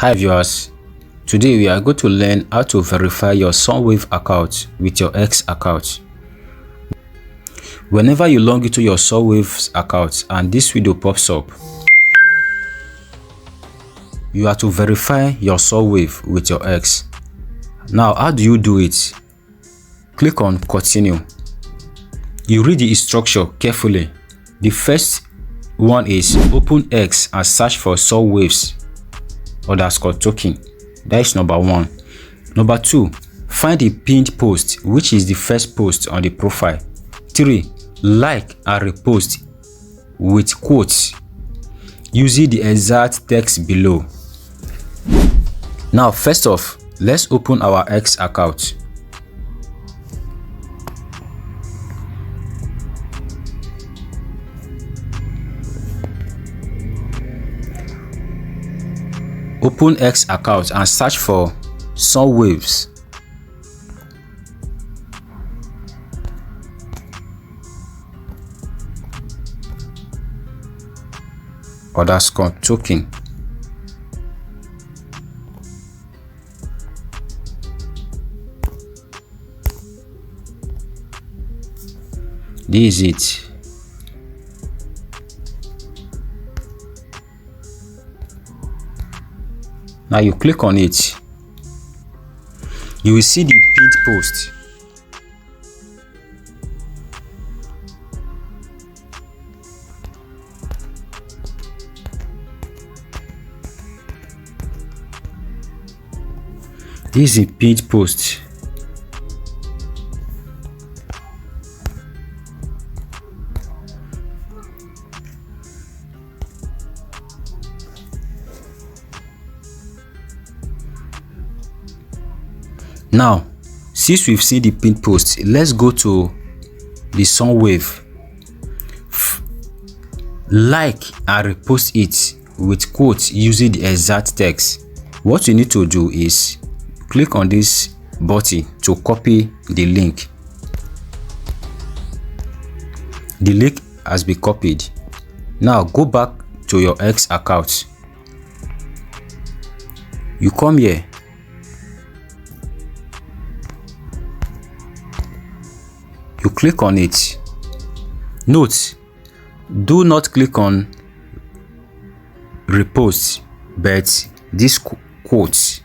Hi viewers, today we are going to learn how to verify your Sunwaves account with your X account. Whenever you log into your Sunwaves account and this video pops up, you have to verify your Sunwaves with your X. Now, how do you do it? Click on continue. You read the instruction carefully. The first one is open X and search for Sunwaves _ token. That is number 1. Number 2, find the pinned post, which is the first post on the profile. 3, like and repost with quotes using the exact text below. Now, first off, let's open our X account. Open X account and search for Sunwaves. _ token. This is it. Now you click on it. You will see the pinned post. This is a pinned post. Now, since we've seen the pinned post, let's go to the Sunwave. Like and repost it with quotes using the exact text. What you need to do is click on this button to copy the link. The link has been copied. Now go back to your X account. You come here. You click on it. Note, do not click on repost, but this quote.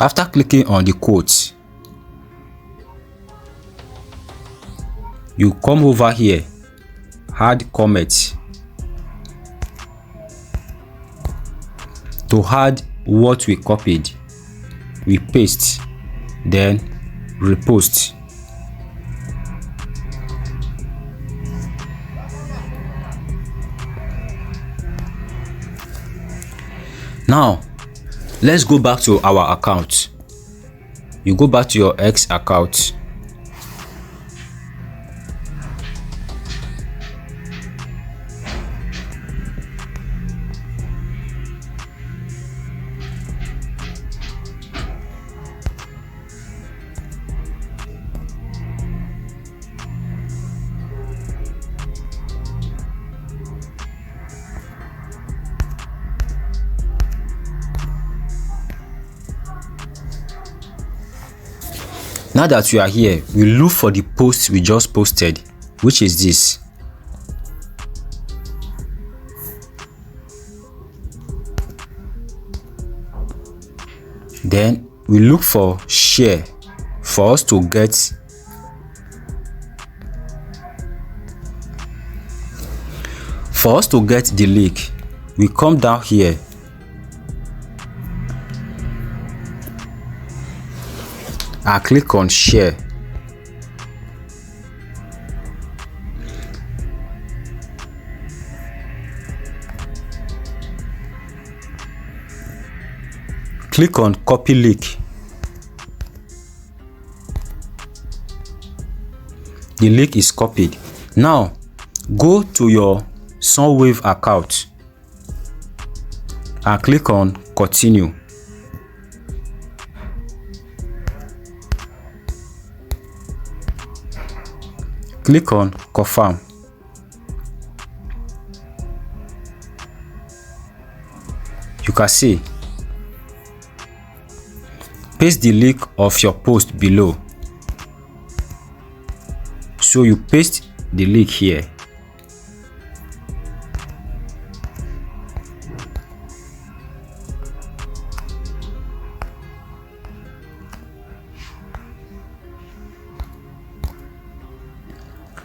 After clicking on the quote, you come over here, add comment. To add what we copied, we paste, then repost. Now, let's go back to our account. You go back to your X account. Now that we are here, we look for the post we just posted, which is this. Then we look for share for us to get the link. We come down here. I click on share. Click on copy link. The link is copied. Now go to your Sunwave account and click on continue. Click on confirm. can see, paste the link of your post below. So you paste the link here.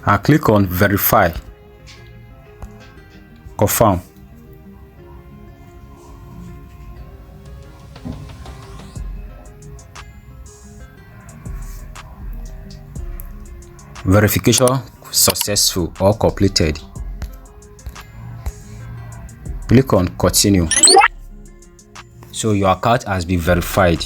And click on verify, confirm. Verification successful or completed. Click on continue. So your account has been verified.